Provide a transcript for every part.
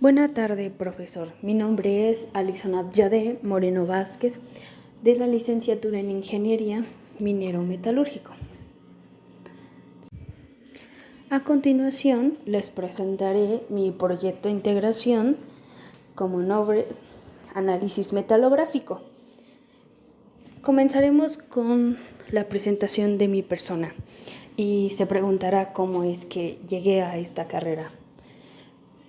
Buena tarde, profesor. Mi nombre es Alison Abyade Moreno Vázquez, de la licenciatura en Ingeniería Minero-Metalúrgico. A continuación, les presentaré mi proyecto de integración como nombre Análisis Metalográfico. Comenzaremos con la presentación de mi persona y se preguntará cómo es que llegué a esta carrera.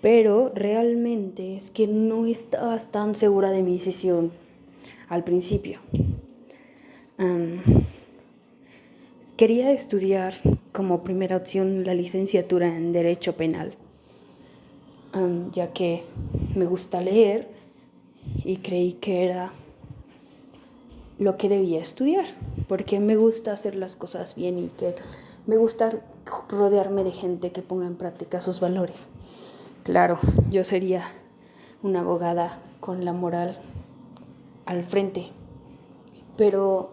Pero realmente es que no estaba tan segura de mi decisión al principio. Quería estudiar como primera opción la licenciatura en Derecho Penal, ya que me gusta leer y creí que era lo que debía estudiar, porque me gusta hacer las cosas bien y que me gusta rodearme de gente que ponga en práctica sus valores. Claro, yo sería una abogada con la moral al frente, pero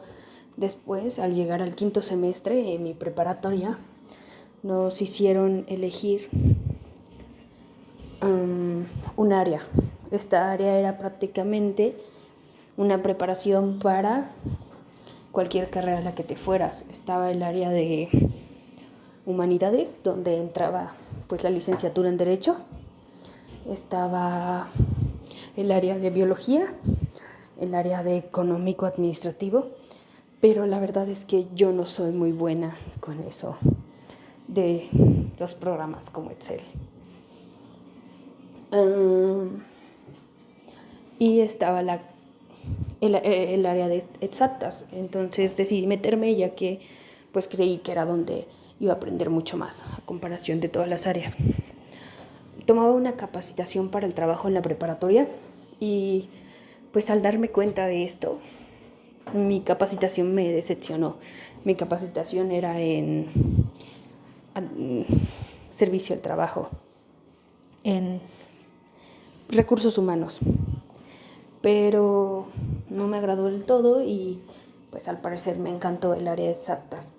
después, al llegar al quinto semestre en mi preparatoria, nos hicieron elegir un área. Esta área era prácticamente una preparación para cualquier carrera a la que te fueras. Estaba el área de humanidades, donde entraba pues la licenciatura en Derecho. Estaba el área de biología, el área de económico-administrativo, pero la verdad es que yo no soy muy buena con eso de los programas como Excel. Y estaba el área de exactas, entonces decidí meterme ya que pues creí que era donde iba a aprender mucho más a comparación de todas las áreas. Tomaba una capacitación para el trabajo en la preparatoria y pues al darme cuenta de esto, mi capacitación me decepcionó. Mi capacitación era en servicio al trabajo, en recursos humanos, pero no me agradó del todo y pues al parecer me encantó el área de exactas.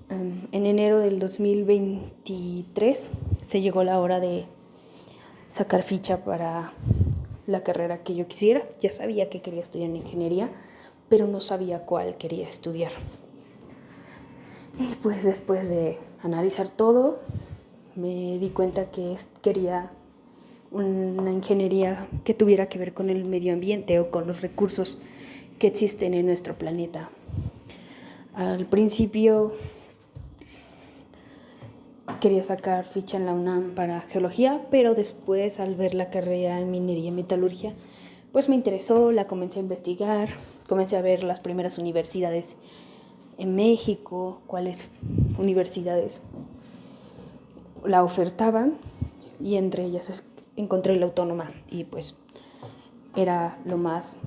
En enero del 2023 se llegó la hora de sacar ficha para la carrera que yo quisiera. Ya sabía que quería estudiar en ingeniería, pero no sabía cuál quería estudiar. Y pues después de analizar todo, me di cuenta que quería una ingeniería que tuviera que ver con el medio ambiente o con los recursos que existen en nuestro planeta. Al principio quería sacar ficha en la UNAM para geología, pero después al ver la carrera en minería y metalurgia, pues me interesó, la comencé a investigar, comencé a ver las primeras universidades en México, cuáles universidades la ofertaban, y entre ellas encontré la Autónoma y pues era lo más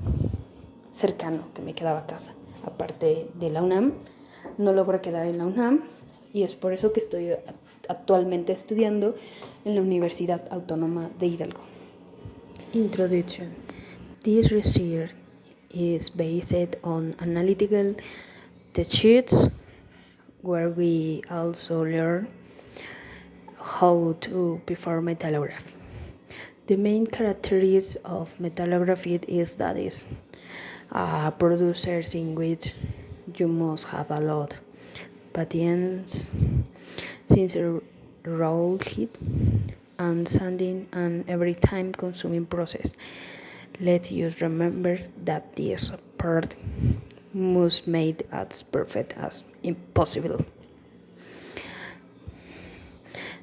cercano que me quedaba a casa. Aparte de la UNAM, no logro quedar en la UNAM y es por eso que estoy actualmente estudiando en la Universidad Autónoma de Hidalgo. Introduction. This research is based on analytical techniques where we also learn how to perform metallography. The main characteristics of metallography is that it's producers in which you must have a lot patience, since raw heat and sanding and every time consuming process. Let's just remember that this part must made as perfect as impossible.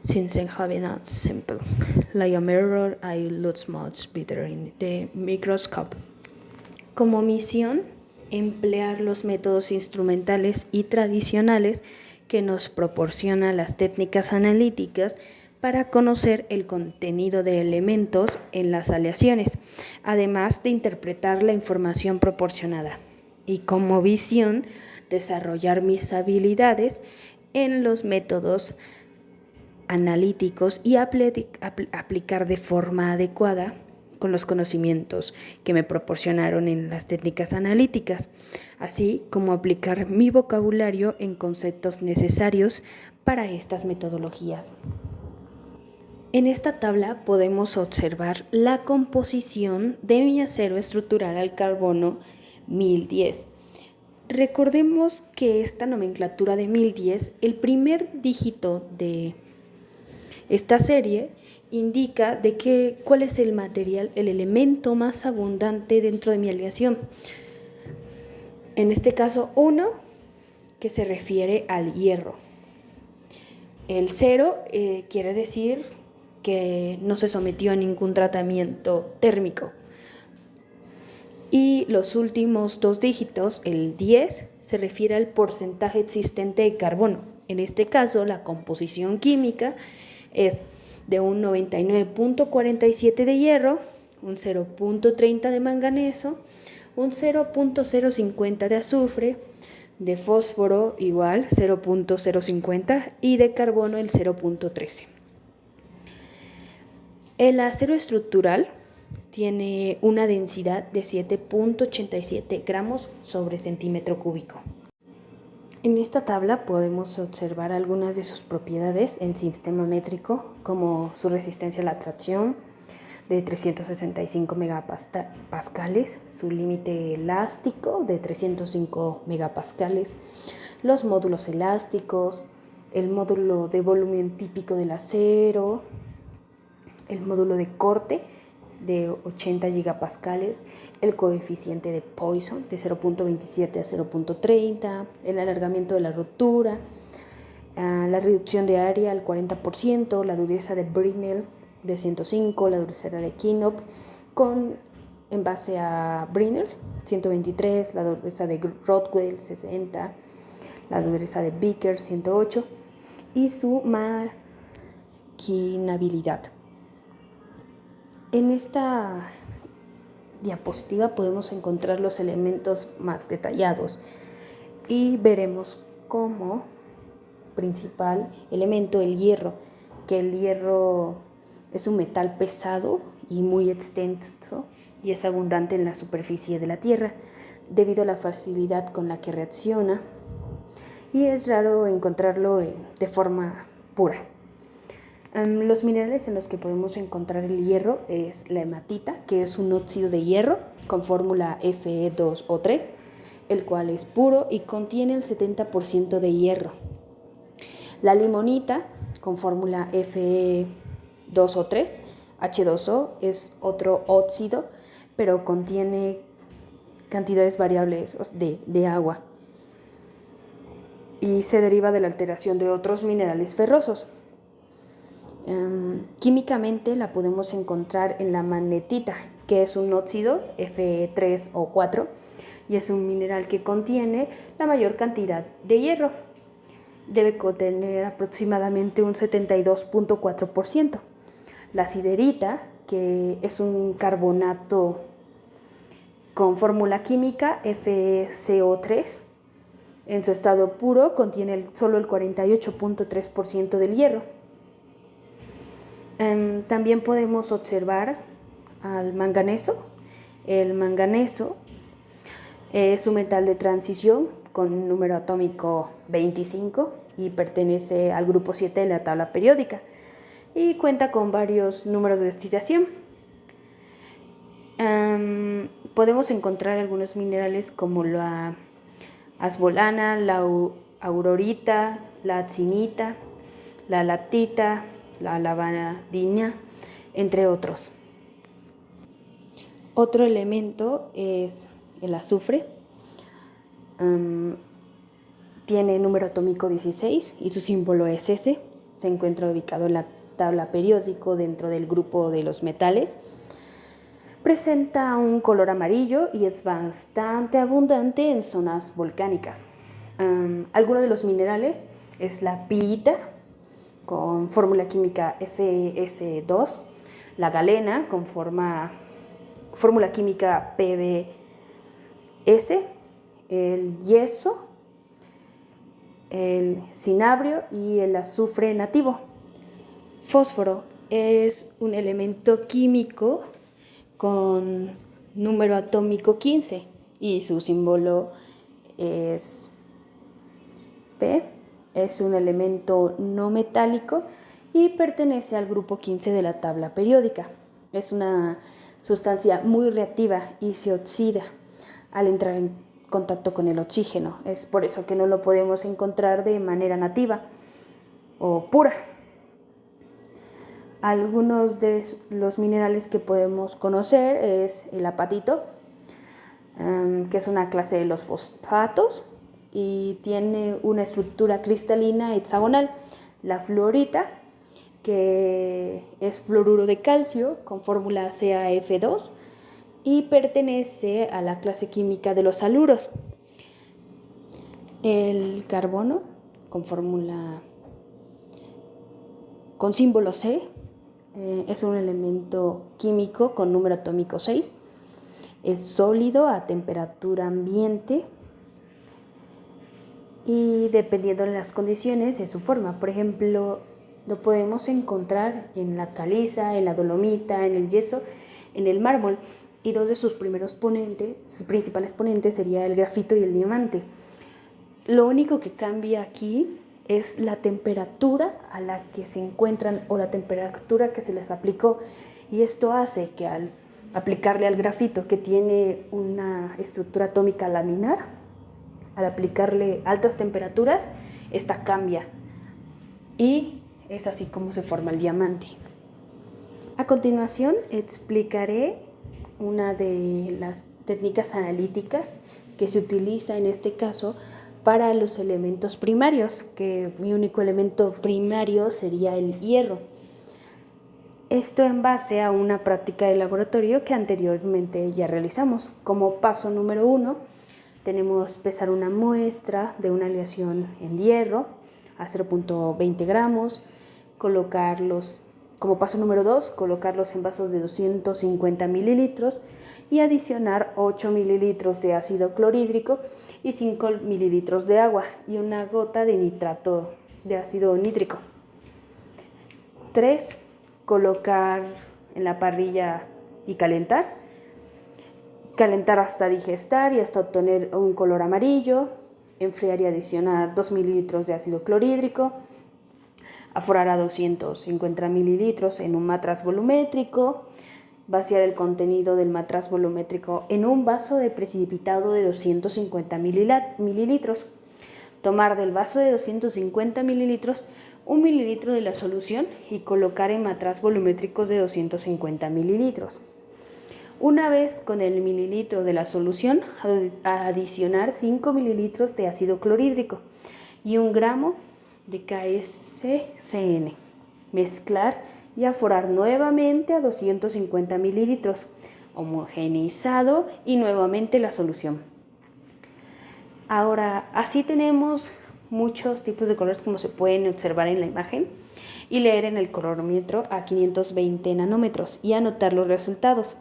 Since having a simple, like a mirror, I looks much better in the microscope. Como misión, emplear los métodos instrumentales y tradicionales que nos proporcionan las técnicas analíticas para conocer el contenido de elementos en las aleaciones, además de interpretar la información proporcionada. Y como visión, desarrollar mis habilidades en los métodos analíticos y aplicar de forma adecuada con los conocimientos que me proporcionaron en las técnicas analíticas, así como aplicar mi vocabulario en conceptos necesarios para estas metodologías. En esta tabla podemos observar la composición de mi acero estructural al carbono 1010. Recordemos que esta nomenclatura de 1010, el primer dígito de esta serie indica cuál es el material, el elemento más abundante dentro de mi aleación. En este caso 1, que se refiere al hierro. El 0 quiere decir que no se sometió a ningún tratamiento térmico. Y los últimos dos dígitos, el 10, se refiere al porcentaje existente de carbono. En este caso, la composición química es de un 99.47 de hierro, un 0.30 de manganeso, un 0.050 de azufre, de fósforo igual 0.050 y de carbono el 0.13. El acero estructural tiene una densidad de 7.87 gramos sobre centímetro cúbico. En esta tabla podemos observar algunas de sus propiedades en sistema métrico, como su resistencia a la tracción de 365 megapascales, su límite elástico de 305 megapascales, los módulos elásticos, el módulo de volumen típico del acero, el módulo de corte de 80 gigapascales, el coeficiente de Poisson de 0.27 a 0.30, el alargamiento de la rotura, la reducción de área al 40%, la dureza de Brinell de 105, la dureza de Kinop en base a Brinell 123, la dureza de Rothwell 60, la dureza de Becker 108 y su maquinabilidad. En esta diapositiva podemos encontrar los elementos más detallados y veremos como principal elemento el hierro, que el hierro es un metal pesado y muy extenso y es abundante en la superficie de la Tierra debido a la facilidad con la que reacciona y es raro encontrarlo de forma pura. Los minerales en los que podemos encontrar el hierro es la hematita, que es un óxido de hierro con fórmula Fe2O3, el cual es puro y contiene el 70% de hierro. La limonita, con fórmula Fe2O3, H2O, es otro óxido, pero contiene cantidades variables de agua y se deriva de la alteración de otros minerales ferrosos. Químicamente la podemos encontrar en la magnetita, que es un óxido Fe3O4 y es un mineral que contiene la mayor cantidad de hierro. Debe contener aproximadamente un 72.4%. La siderita, que es un carbonato con fórmula química FeCO3, en su estado puro contiene solo el 48.3% del hierro. También podemos observar al manganeso. El manganeso es un metal de transición con número atómico 25 y pertenece al grupo 7 de la tabla periódica y cuenta con varios números de destilación. Podemos encontrar algunos minerales como la asbolana, la aurorita, la actinita, la lactita, la lavandina, entre otros. Otro elemento es el azufre. Tiene número atómico 16 y su símbolo es S. Se encuentra ubicado en la tabla periódico dentro del grupo de los metales. Presenta un color amarillo y es bastante abundante en zonas volcánicas. Algunos de los minerales es la pirita, con fórmula química FeS2, la galena con fórmula química PbS, el yeso, el cinabrio y el azufre nativo. Fósforo es un elemento químico con número atómico 15 y su símbolo es P. Es un elemento no metálico y pertenece al grupo 15 de la tabla periódica. Es una sustancia muy reactiva y se oxida al entrar en contacto con el oxígeno. Es por eso que no lo podemos encontrar de manera nativa o pura. Algunos de los minerales que podemos conocer es el apatito, que es una clase de los fosfatos y tiene una estructura cristalina hexagonal. La fluorita, que es fluoruro de calcio con fórmula CaF2 y pertenece a la clase química de los haluros. El carbono, con fórmula con símbolo C, es un elemento químico con número atómico 6. Es sólido a temperatura ambiente y dependiendo de las condiciones es su forma. Por ejemplo, lo podemos encontrar en la caliza, en la dolomita, en el yeso, en el mármol. Y dos de sus principales ponentes sería el grafito y el diamante. Lo único que cambia aquí es la temperatura a la que se encuentran o la temperatura que se les aplicó. Y esto hace que al aplicarle al grafito, que tiene una estructura atómica laminar, al aplicarle altas temperaturas, esta cambia. Y es así como se forma el diamante. A continuación explicaré una de las técnicas analíticas que se utiliza en este caso para los elementos primarios, que mi único elemento primario sería el hierro. Esto en base a una práctica de laboratorio que anteriormente ya realizamos. Como paso número 1, tenemos pesar una muestra de una aleación en hierro a 0.20 gramos, colocarlos, como paso número 2, colocarlos en vasos de 250 mililitros y adicionar 8 mililitros de ácido clorhídrico y 5 mililitros de agua y una gota de nitrato de ácido nítrico. 3. Colocar en la parrilla y calentar. Calentar hasta digestar y hasta obtener un color amarillo. Enfriar y adicionar 2 mililitros de ácido clorhídrico. Aforar a 250 mililitros en un matraz volumétrico. Vaciar el contenido del matraz volumétrico en un vaso de precipitado de 250 mililitros. Tomar del vaso de 250 mililitros 1 mililitro de la solución y colocar en matraz volumétricos de 250 mililitros. Una vez con el mililitro de la solución, adicionar 5 mililitros de ácido clorhídrico y 1 gramo de KSCN. Mezclar y aforar nuevamente a 250 mililitros, homogeneizado y nuevamente la solución. Ahora, así tenemos muchos tipos de colores como se pueden observar en la imagen y leer en el colorómetro a 520 nanómetros y anotar los resultados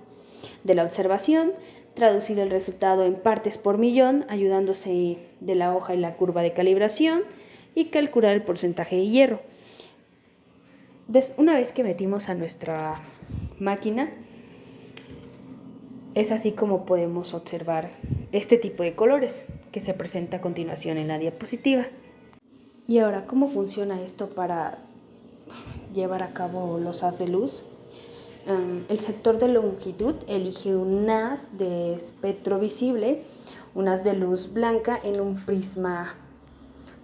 de la observación, traducir el resultado en partes por millón ayudándose de la hoja y la curva de calibración y calcular el porcentaje de hierro. Una vez que metimos a nuestra máquina, es así como podemos observar este tipo de colores que se presenta a continuación en la diapositiva. Y ahora, ¿cómo funciona esto para llevar a cabo los haz de luz? El sector de longitud elige un haz de espectro visible, un haz de luz blanca en un prisma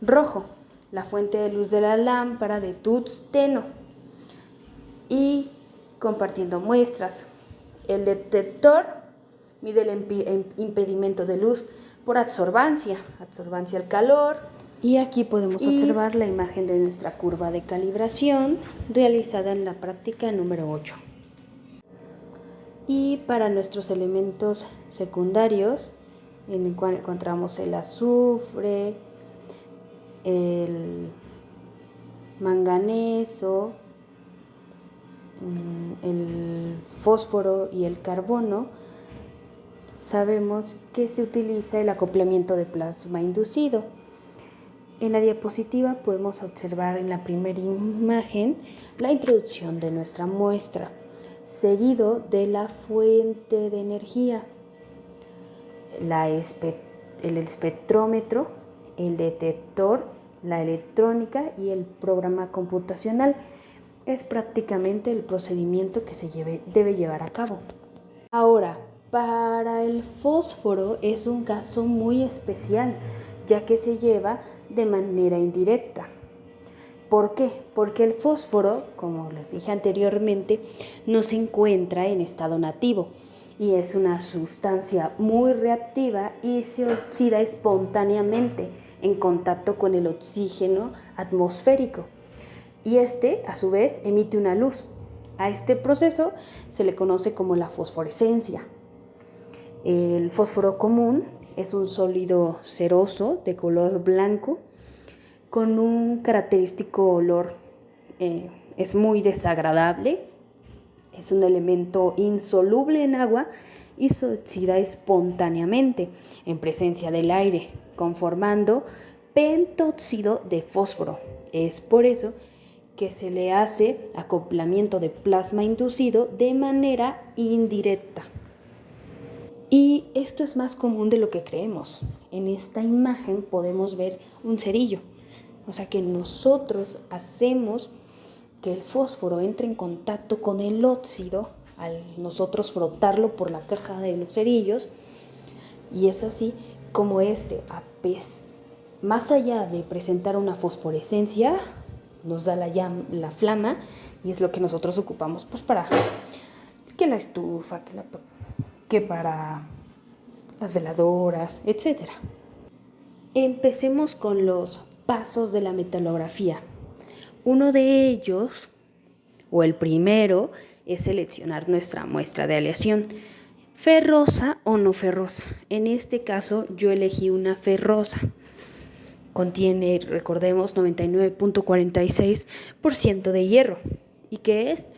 rojo, la fuente de luz de la lámpara de tungsteno y compartiendo muestras. El detector mide el impedimento de luz por absorbancia al calor. Y aquí podemos observar la imagen de nuestra curva de calibración realizada en la práctica número 8. Y para nuestros elementos secundarios, en el cual encontramos el azufre, el manganeso, el fósforo y el carbono, sabemos que se utiliza el acoplamiento de plasma inducido. En la diapositiva podemos observar en la primera imagen la introducción de nuestra muestra, seguido de la fuente de energía, el espectrómetro, el detector, la electrónica y el programa computacional. es prácticamente el procedimiento que debe llevar a cabo. Ahora, para el fósforo es un caso muy especial, ya que se lleva de manera indirecta. ¿Por qué? Porque el fósforo, como les dije anteriormente, no se encuentra en estado nativo y es una sustancia muy reactiva y se oxida espontáneamente en contacto con el oxígeno atmosférico. Y a su vez, emite una luz. A este proceso se le conoce como la fosforescencia. El fósforo común es un sólido ceroso de color blanco con un característico olor. Es muy desagradable, es un elemento insoluble en agua y se oxida espontáneamente en presencia del aire, conformando pentóxido de fósforo. Es por eso que se le hace acoplamiento de plasma inducido de manera indirecta. Y esto es más común de lo que creemos. En esta imagen podemos ver un cerillo. O sea que nosotros hacemos que el fósforo entre en contacto con el óxido al nosotros frotarlo por la caja de los cerillos, y es así como más allá de presentar una fosforescencia, nos da la flama, y es lo que nosotros ocupamos pues para que la estufa, que para las veladoras, etc. Empecemos con los pasos de la metalografía. Uno de ellos, o el primero, es seleccionar nuestra muestra de aleación, ferrosa o no ferrosa. En este caso yo elegí una ferrosa. Contiene, recordemos, 99.46% de hierro. ¿Y qué es?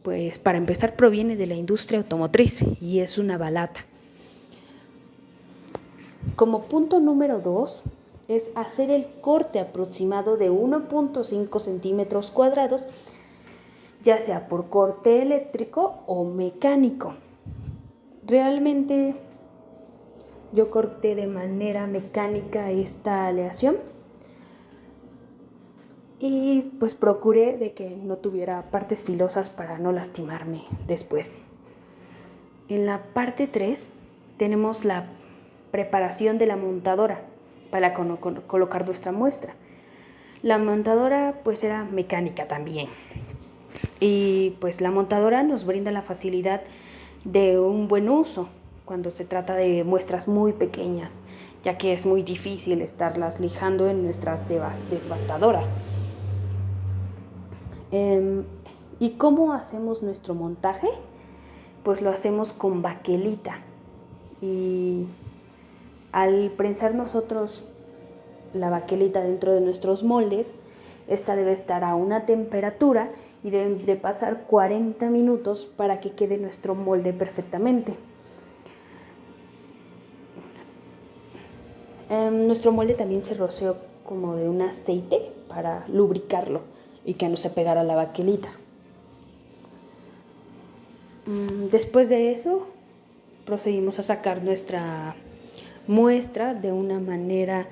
Pues para empezar proviene de la industria automotriz y es una balata. Como punto número 2 es hacer el corte aproximado de 1.5 centímetros cuadrados, ya sea por corte eléctrico o mecánico. Realmente yo corté de manera mecánica esta aleación y pues procuré de que no tuviera partes filosas para no lastimarme después. En la parte 3 tenemos la preparación de la montadora para colocar nuestra muestra. La montadora pues era mecánica también. Y pues la montadora nos brinda la facilidad de un buen uso cuando se trata de muestras muy pequeñas, ya que es muy difícil estarlas lijando en nuestras desbastadoras. ¿Y cómo hacemos nuestro montaje? Pues lo hacemos con baquelita. Y al prensar nosotros la baquelita dentro de nuestros moldes, esta debe estar a una temperatura y deben de pasar 40 minutos para que quede nuestro molde perfectamente. Nuestro molde también se roceó como de un aceite para lubricarlo y que no se pegara la baquelita. Después de eso, procedimos a sacar nuestra muestra de una manera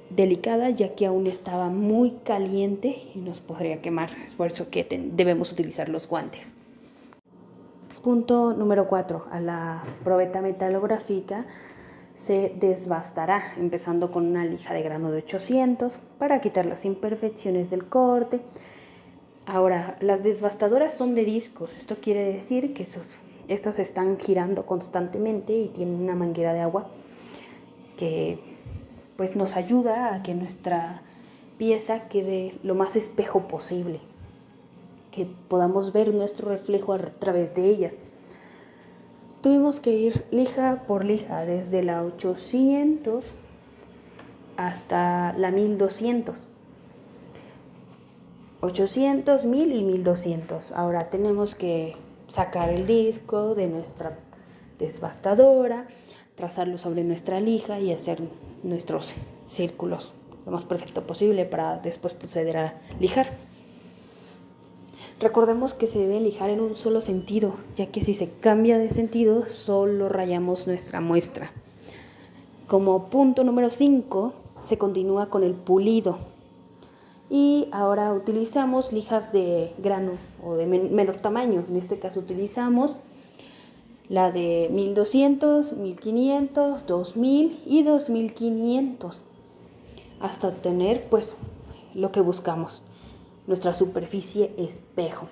delicada, ya que aún estaba muy caliente y nos podría quemar. Es por eso que debemos utilizar los guantes. Punto número 4. A la probeta metalográfica se desbastará, empezando con una lija de grano de 800 para quitar las imperfecciones del corte. Ahora, las desbastadoras son de discos. Esto quiere decir que estas están girando constantemente y tienen una manguera de agua que pues nos ayuda a que nuestra pieza quede lo más espejo posible, que podamos ver nuestro reflejo a través de ellas. Tuvimos que ir lija por lija, desde la 800 hasta la 1200. 800, 1000 y 1200. Ahora tenemos que sacar el disco de nuestra desbastadora, trazarlo sobre nuestra lija y hacer nuestros círculos lo más perfecto posible para después proceder a lijar. Recordemos que se debe lijar en un solo sentido, ya que si se cambia de sentido, solo rayamos nuestra muestra. Como punto número 5, se continúa con el pulido. Y ahora utilizamos lijas de grano o de menor tamaño. En este caso utilizamos la de 1200, 1500, 2000 y 2500 hasta obtener pues lo que buscamos, nuestra superficie espejo.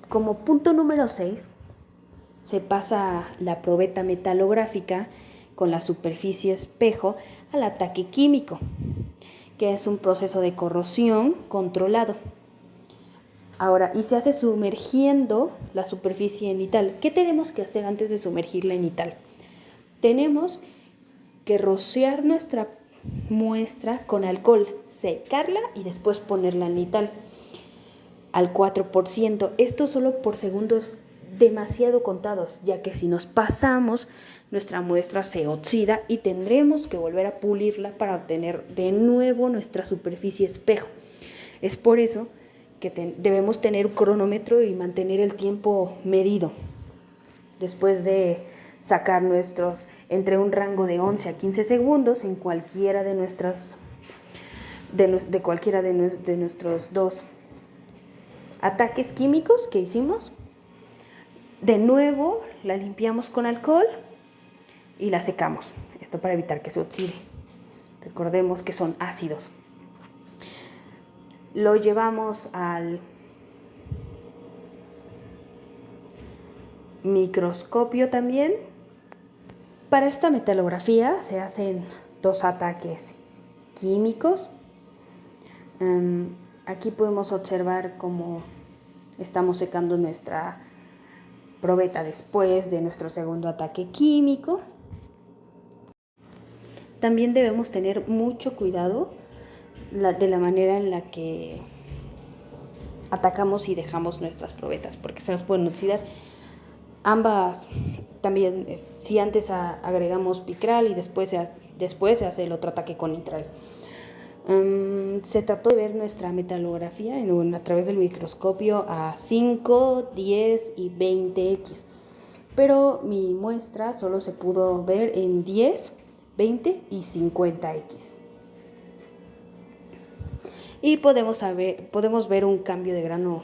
Como punto número 6 se pasa la probeta metalográfica con la superficie espejo al ataque químico, que es un proceso de corrosión controlado. Ahora, y se hace sumergiendo la superficie en nital. ¿Qué tenemos que hacer antes de sumergirla en nital? Tenemos que rociar nuestra muestra con alcohol, secarla y después ponerla en nital al 4%. Esto solo por segundos demasiado contados, ya que si nos pasamos, nuestra muestra se oxida y tendremos que volver a pulirla para obtener de nuevo nuestra superficie espejo. Es por eso que debemos tener un cronómetro y mantener el tiempo medido. Después de sacar nuestros entre un rango de 11 a 15 segundos en cualquiera de nuestros dos ataques químicos que hicimos, de nuevo la limpiamos con alcohol y la secamos. Esto para evitar que se oxide. Recordemos que son ácidos. Lo llevamos al microscopio también. Para esta metalografía se hacen 2 ataques químicos. Aquí podemos observar cómo estamos secando nuestra probeta después de nuestro segundo ataque químico. También debemos tener mucho cuidado de la manera en la que atacamos y dejamos nuestras probetas, porque se nos pueden oxidar. Ambas también, si antes agregamos picral y después se hace el otro ataque con nitral. Se trató de ver nuestra metalografía a través del microscopio a 5, 10 y 20x, pero mi muestra solo se pudo ver en 10, 20 y 50x. Y podemos ver un cambio de grano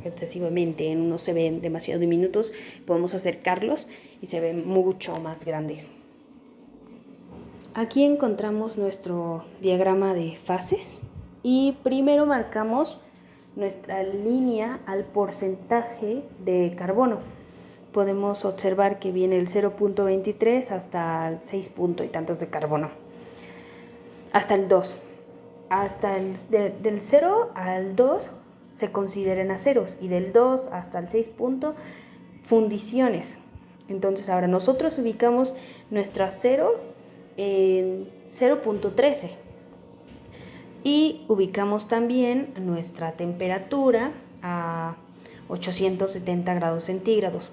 excesivamente. En unos se ven demasiado diminutos, podemos acercarlos y se ven mucho más grandes. Aquí encontramos nuestro diagrama de fases y primero marcamos nuestra línea al porcentaje de carbono. Podemos observar que viene el 0.23 hasta el 6 punto y tantos de carbono, hasta el 2. Del 0 al 2 se consideran aceros y del 2 hasta el 6 punto fundiciones. Entonces ahora nosotros ubicamos nuestro acero en 0.13 y ubicamos también nuestra temperatura a 870 grados centígrados.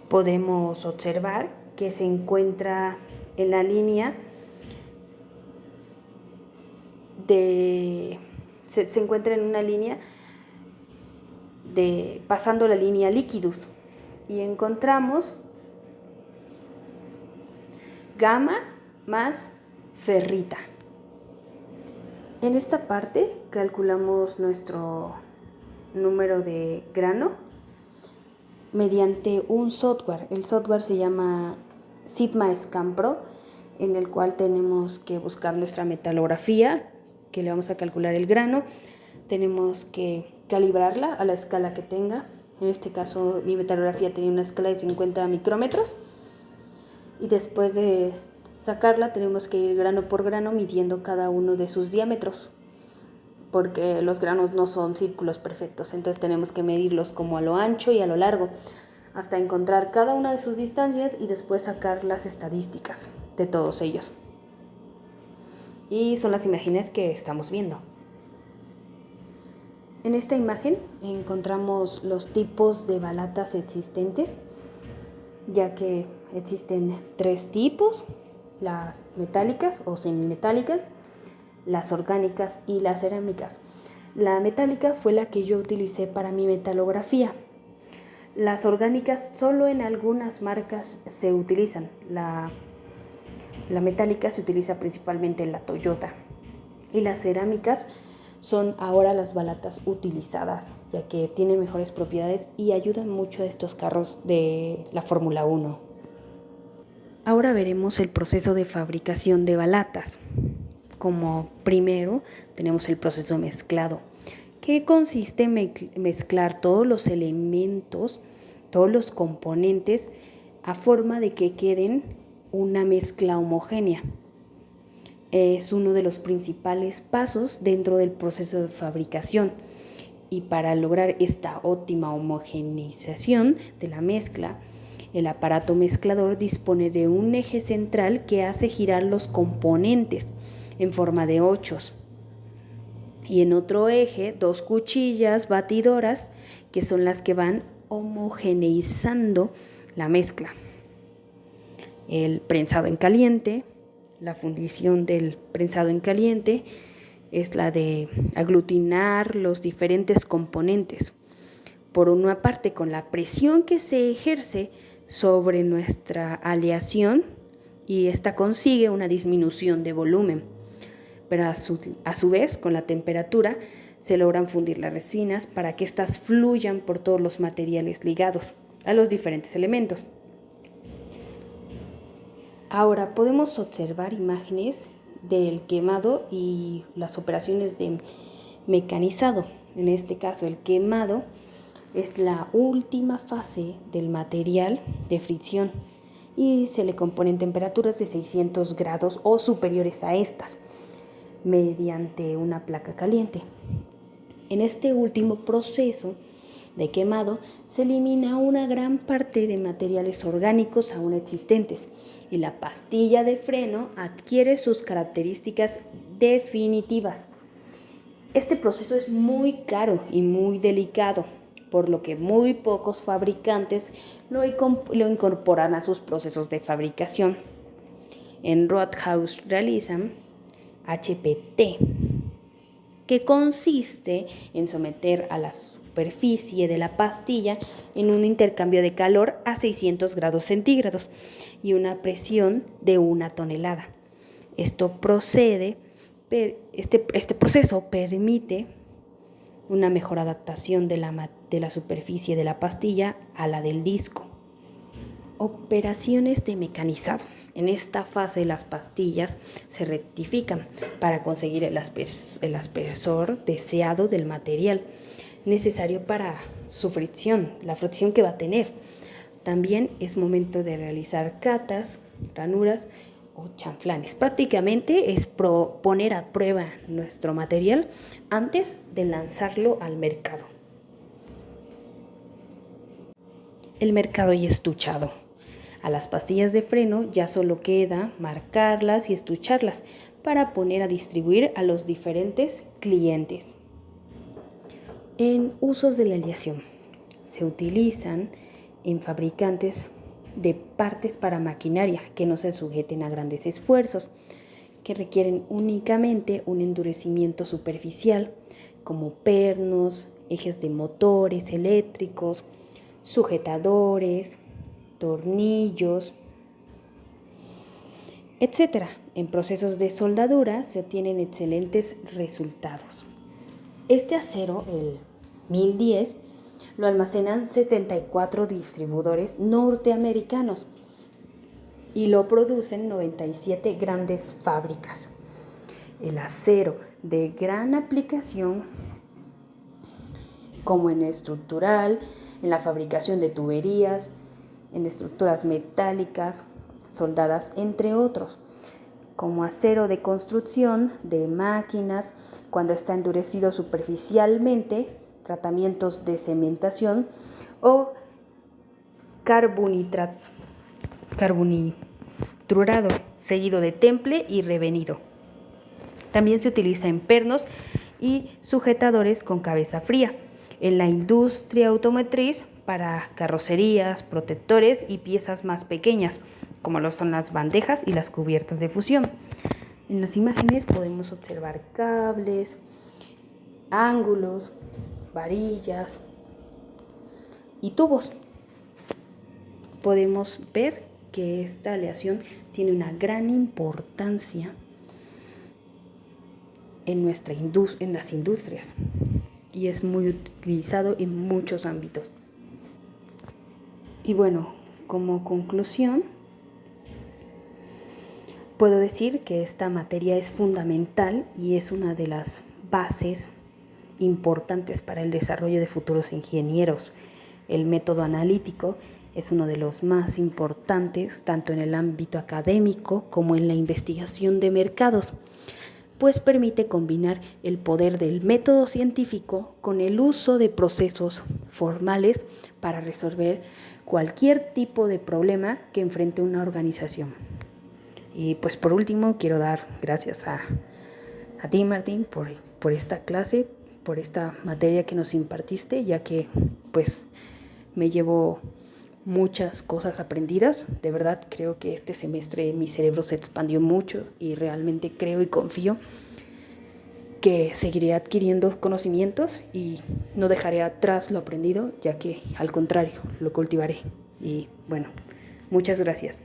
Podemos observar que se encuentra en la línea se encuentra en una línea pasando la línea líquidos y encontramos gamma más ferrita. En esta parte calculamos nuestro número de grano mediante un software. El software se llama Sigma Scan Pro, en el cual tenemos que buscar nuestra metalografía, que le vamos a calcular el grano. Tenemos que calibrarla a la escala que tenga. En este caso mi metalografía tenía una escala de 50 micrómetros. Y después de sacarla tenemos que ir grano por grano midiendo cada uno de sus diámetros, porque los granos no son círculos perfectos, entonces tenemos que medirlos como a lo ancho y a lo largo hasta encontrar cada una de sus distancias y después sacar las estadísticas de todos ellos. Y son las imágenes que estamos viendo. En esta imagen encontramos los tipos de balatas existentes, ya que existen 3 tipos: las metálicas o semimetálicas, las orgánicas y las cerámicas. La metálica fue la que yo utilicé para mi metalografía. Las orgánicas solo en algunas marcas se utilizan. La metálica se utiliza principalmente en la Toyota. Y las cerámicas son ahora las balatas utilizadas, ya que tienen mejores propiedades y ayudan mucho a estos carros de la Fórmula 1. Ahora veremos el proceso de fabricación de balatas. Como primero tenemos el proceso mezclado, que consiste en mezclar todos los elementos, todos los componentes, a forma de que queden una mezcla homogénea. Es uno de los principales pasos dentro del proceso de fabricación, y para lograr esta óptima homogeneización de la mezcla, el aparato mezclador dispone de un eje central que hace girar los componentes en forma de ochos, y en otro eje 2 cuchillas batidoras que son las que van homogeneizando la mezcla. El prensado en caliente, la fundición del prensado en caliente es la de aglutinar los diferentes componentes. Por una parte, con la presión que se ejerce sobre nuestra aleación, y esta consigue una disminución de volumen, pero a su vez, con la temperatura se logran fundir las resinas para que éstas fluyan por todos los materiales ligados a los diferentes elementos. Ahora podemos observar imágenes del quemado y las operaciones de mecanizado. En este caso, el quemado es la última fase del material de fricción y se le compone en temperaturas de 600 grados o superiores a estas, mediante una placa caliente. En este último proceso de quemado se elimina una gran parte de materiales orgánicos aún existentes y la pastilla de freno adquiere sus características definitivas. Este proceso es muy caro y muy delicado, por lo que muy pocos fabricantes lo incorporan a sus procesos de fabricación. En Rothaus realizan HPT, que consiste en someter a la superficie de la pastilla en un intercambio de calor a 600 grados centígrados y una presión de 1 tonelada. Este proceso permite una mejor adaptación de la superficie de la pastilla a la del disco. Operaciones de mecanizado. En esta fase las pastillas se rectifican para conseguir el espesor deseado del material necesario para su fricción, la fricción que va a tener. También es momento de realizar catas, ranuras o chanflanes. Prácticamente es poner a prueba nuestro material antes de lanzarlo al mercado. El mercado y estuchado. A las pastillas de freno ya solo queda marcarlas y estucharlas para poner a distribuir a los diferentes clientes. En usos de la aleación. Se utilizan en fabricantes de partes para maquinaria que no se sujeten a grandes esfuerzos, que requieren únicamente un endurecimiento superficial, como pernos, ejes de motores eléctricos, sujetadores, tornillos, etc. En procesos de soldadura se obtienen excelentes resultados. Este acero, el 1010, lo almacenan 74 distribuidores norteamericanos y lo producen 97 grandes fábricas. El acero de gran aplicación, como en estructural, en la fabricación de tuberías, en estructuras metálicas, soldadas, entre otros, como acero de construcción, de máquinas, cuando está endurecido superficialmente, tratamientos de cementación o carbonitrado, seguido de temple y revenido. También se utiliza en pernos y sujetadores con cabeza fría, en la industria automotriz para carrocerías, protectores y piezas más pequeñas, como lo son las bandejas y las cubiertas de fusión. En las imágenes podemos observar cables, ángulos, varillas y tubos. Podemos ver que esta aleación tiene una gran importancia en en las industrias, y es muy utilizado en muchos ámbitos. Y bueno, como conclusión, puedo decir que esta materia es fundamental y es una de las bases importantes para el desarrollo de futuros ingenieros. El método analítico es uno de los más importantes tanto en el ámbito académico como en la investigación de mercados, pues permite combinar el poder del método científico con el uso de procesos formales para resolver cualquier tipo de problema que enfrente una organización. Y pues por último quiero dar gracias a ti, Martín, por esta clase, por esta materia que nos impartiste, ya que pues me llevo muchas cosas aprendidas. De verdad creo que este semestre mi cerebro se expandió mucho y realmente creo y confío que seguiré adquiriendo conocimientos y no dejaré atrás lo aprendido, ya que al contrario, lo cultivaré. Y bueno, muchas gracias.